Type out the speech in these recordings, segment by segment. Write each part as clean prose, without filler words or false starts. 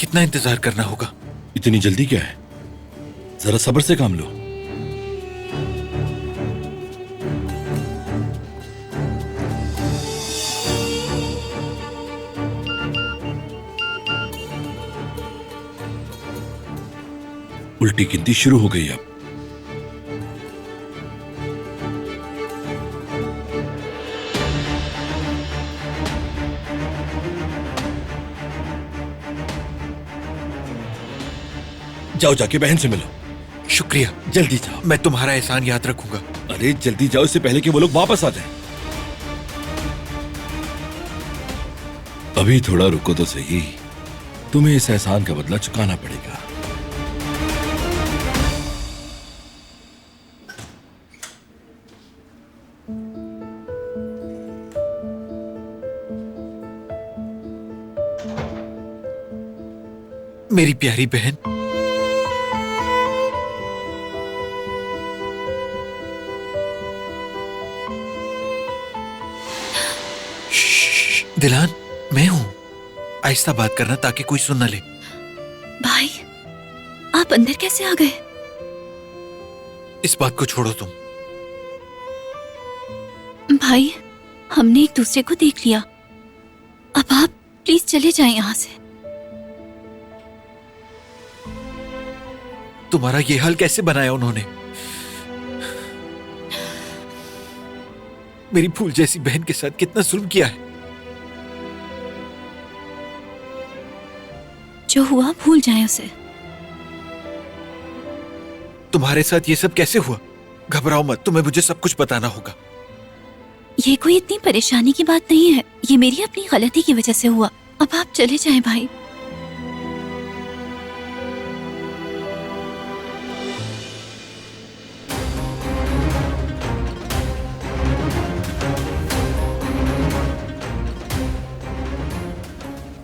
कितना इंतजार करना होगा? इतनी जल्दी क्या है? जरा सब्र से काम लो। उल्टी गिनती शुरू हो गई अब। जाओ, जाके बहन से मिलो। शुक्रिया। जल्दी जाओ। मैं तुम्हारा एहसान याद रखूंगा। अरे जल्दी जाओ, इससे पहले कि वो लोग वापस आ जाएं। अभी थोड़ा रुको तो सही, तुम्हें इस एहसान का बदला चुकाना पड़ेगा। मेरी प्यारी बहन, दिलान, मैं हूं। आहिस्ता बात करना ताकि कोई सुन न ले। भाई, आप अंदर कैसे आ गए? इस बात को छोड़ो तुम। भाई, हमने एक दूसरे को देख लिया। अब आप प्लीज चले जाएं यहाँ से। तुम्हारा ये हाल कैसे बनाया उन्होंने? मेरी फूल जैसी बहन के साथ कितना जुल्म किया है। जो हुआ भूल जाएं उसे। तुम्हारे साथ ये सब कैसे हुआ? घबराओ मत, तुम्हें मुझे सब कुछ बताना होगा। ये कोई इतनी परेशानी की बात नहीं है। ये मेरी अपनी गलती की वजह से हुआ। अब आप चले जाएं भाई।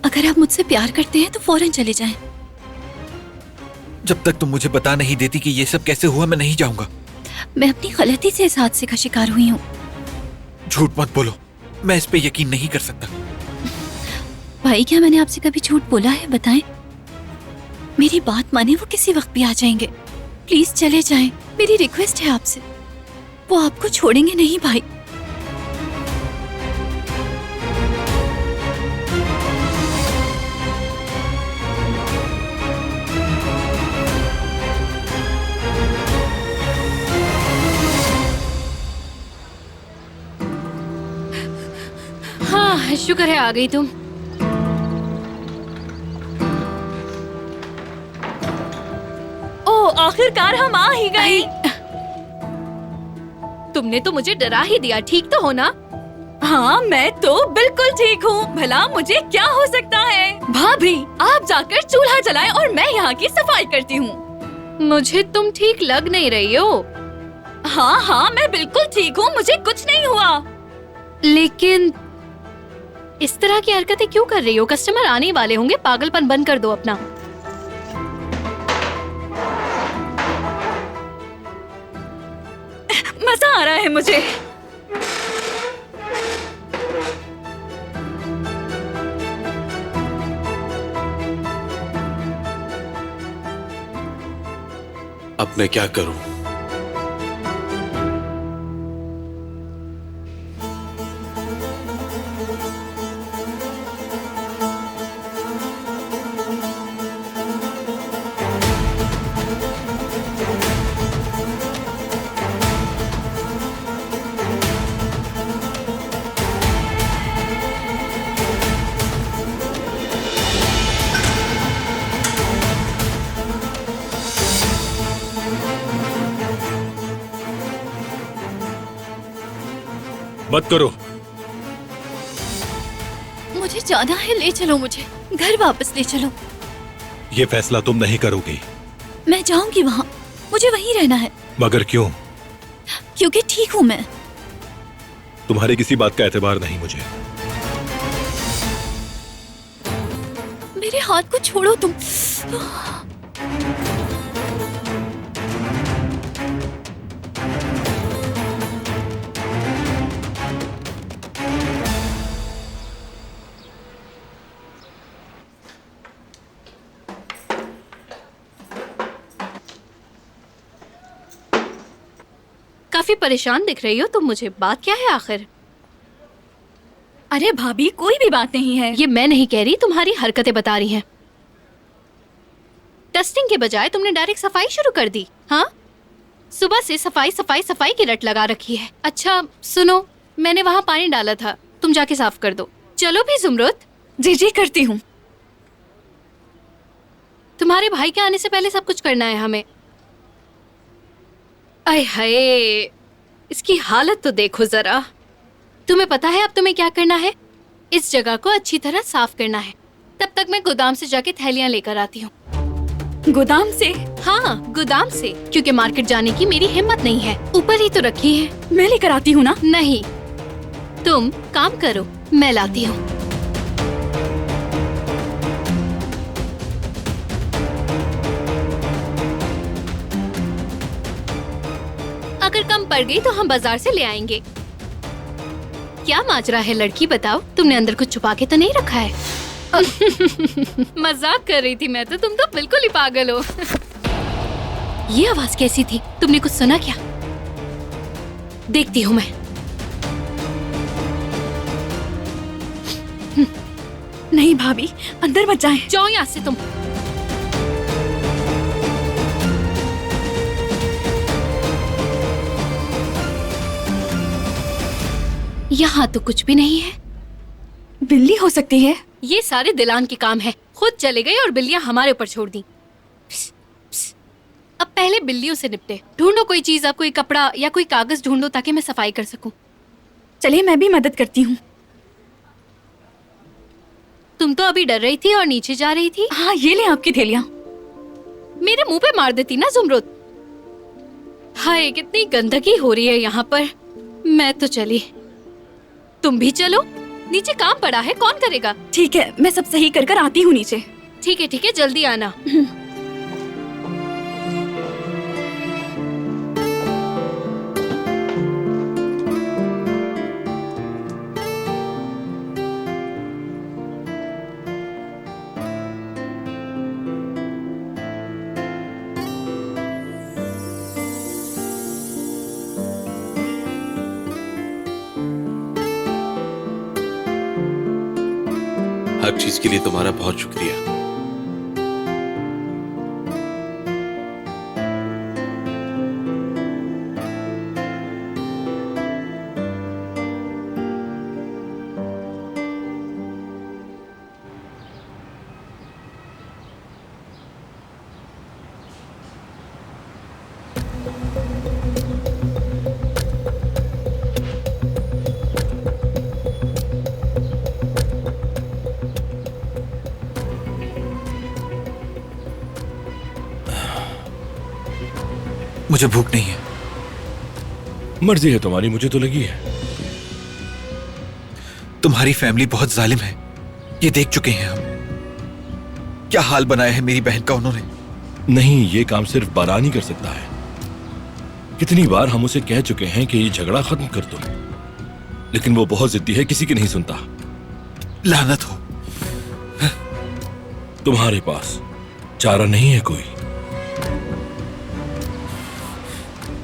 अगर आप मुझसे प्यार करते हैं तो फौरन चले जाएं। जब तक तुम मुझे बता नहीं देती कि ये सब कैसे हुआ, मैं नहीं जाऊंगा। मैं अपनी गलती से इस हादसे का शिकार हुई हूँ। झूठ मत बोलो, मैं इस पे यकीन नहीं कर सकता। भाई, क्या मैंने आपसे कभी झूठ बोला है? बताएं। मेरी बात माने, वो किसी वक्त भी आ जाएंगे। प्लीज चले जाएं, मेरी रिक्वेस्ट है आपसे। वो आपको छोड़ेंगे नहीं भाई। हाँ, शुक्र है आ गई तुम। ओह, आखिरकार हम आ ही गए। तुमने तो मुझे डरा ही दिया। ठीक तो हो ना? हाँ, मैं तो बिल्कुल ठीक हूँ। भला मुझे क्या हो सकता है? भाभी, आप जाकर चूल्हा जलाएं और मैं यहाँ की सफाई करती हूँ। मुझे तुम ठीक लग नहीं रही हो। हाँ हाँ, मैं बिल्कुल ठीक हूँ, मुझे कुछ नहीं हुआ। लेकिन इस तरह की हरकतें क्यों कर रही हो? कस्टमर आने वाले होंगे। पागलपन बंद कर दो अपना। मजा आ रहा है मुझे। अब मैं क्या करूं? मत करो। मुझे जाना है, ले चलो मुझे। घर वापस ले चलो। ये फैसला तुम नहीं करोगी। मैं जाऊंगी वहाँ। मुझे वहीं रहना है। मगर क्यों? क्योंकि ठीक हूँ मैं। तुम्हारी किसी बात का एतबार नहीं मुझे। मेरे हाथ को छोड़ो तुम। काफी परेशान दिख रही हो तुम मुझे, बात क्या है आखिर? अरे भाभी कोई भी बात नहीं है। ये मैं नहीं कह रही, तुम्हारी हरकतें बता रही हैं। डस्टिंग के बजाय तुमने डायरेक्ट सफाई शुरू कर दी। हाँ, सुबह से सफाई सफाई सफाई की रट लगा रखी है। अच्छा सुनो, मैंने वहाँ पानी डाला था, तुम जाके साफ कर दो। चलो भी जुमरुत। जी जी करती हूँ। तुम्हारे भाई के आने से पहले सब कुछ करना है हमें। आय हाय, इसकी हालत तो देखो जरा। तुम्हें पता है अब तुम्हें क्या करना है? इस जगह को अच्छी तरह साफ करना है। तब तक मैं गोदाम से जाके थैलियां लेकर आती हूँ। गोदाम से? हाँ, गोदाम से, क्योंकि मार्केट जाने की मेरी हिम्मत नहीं है। ऊपर ही तो रखी है। मैं लेकर आती हूँ ना। नहीं, तुम काम करो, मैं लाती हूँ। अगर कम पड़ गई तो हम बाजार से ले आएंगे। क्या माजरा है लड़की, बताओ? तुमने अंदर कुछ छुपा के तो नहीं रखा है? मजाक कर रही थी मैं तो, तुम तो बिल्कुल ही पागल हो। ये आवाज कैसी थी? तुमने कुछ सुना क्या? देखती हूँ मैं। नहीं भाभी, अंदर मत जाएं। जाओ यहाँ से तुम। यहाँ तो कुछ भी नहीं है। बिल्ली हो सकती है। ये सारे दिलान के काम है। खुद चले गए और बिल्लियां हमारे ऊपर छोड़ दी। अब पहले बिल्लियों से निपटे। ढूंढो कोई चीज, आप कोई कपड़ा या कोई कागज ढूंढो ताकि मैं सफाई कर सकूं। चलिए मैं भी मदद करती हूँ। तुम तो अभी डर रही थी और नीचे जा रही थी। हाँ ये ले आपकी थैलियाँ। मेरे मुंह पे मार देती ना जुमरुत। हाय, कितनी गंदगी हो रही है यहाँ पर। मैं तो चली, तुम भी चलो। नीचे काम पड़ा है, कौन करेगा? ठीक है, मैं सब सही कर कर आती हूँ नीचे। ठीक है, जल्दी आना। हर चीज के लिए तुम्हारा बहुत शुक्रिया। मुझे भूख नहीं है। मर्जी है तुम्हारी, मुझे तो लगी है। तुम्हारी फैमिली बहुत जालिम है, ये देख चुके हैं हम। क्या हाल बनाया है मेरी बहन का उन्होंने। नहीं, ये काम सिर्फ बारानी कर सकता है। कितनी बार हम उसे कह चुके हैं कि ये झगड़ा खत्म कर दो, लेकिन वो बहुत जिद्दी है, किसी की नहीं सुनता। लानत हो। तुम्हारे पास चारा नहीं है कोई?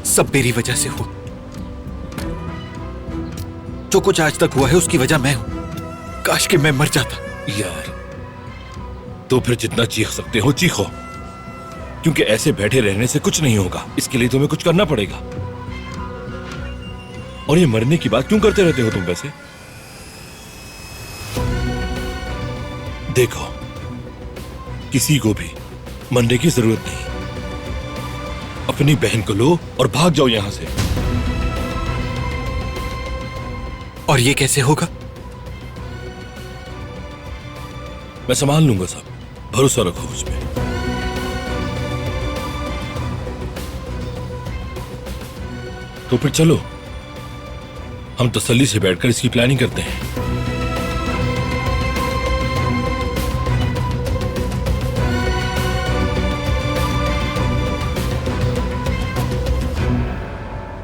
सब मेरी वजह से हुआ। जो कुछ आज तक हुआ है उसकी वजह मैं हूं। काश कि मैं मर जाता। यार, तो फिर जितना चीख सकते हो चीखो, क्योंकि ऐसे बैठे रहने से कुछ नहीं होगा। इसके लिए तुम्हें कुछ करना पड़ेगा। और ये मरने की बात क्यों करते रहते हो तुम वैसे? देखो, किसी को भी मरने की जरूरत नहीं। अपनी बहन को लो और भाग जाओ यहां से। और ये कैसे होगा? मैं संभाल लूंगा सब, भरोसा रखो मुझ पे। तो फिर चलो, हम तसल्ली से बैठकर इसकी प्लानिंग करते हैं।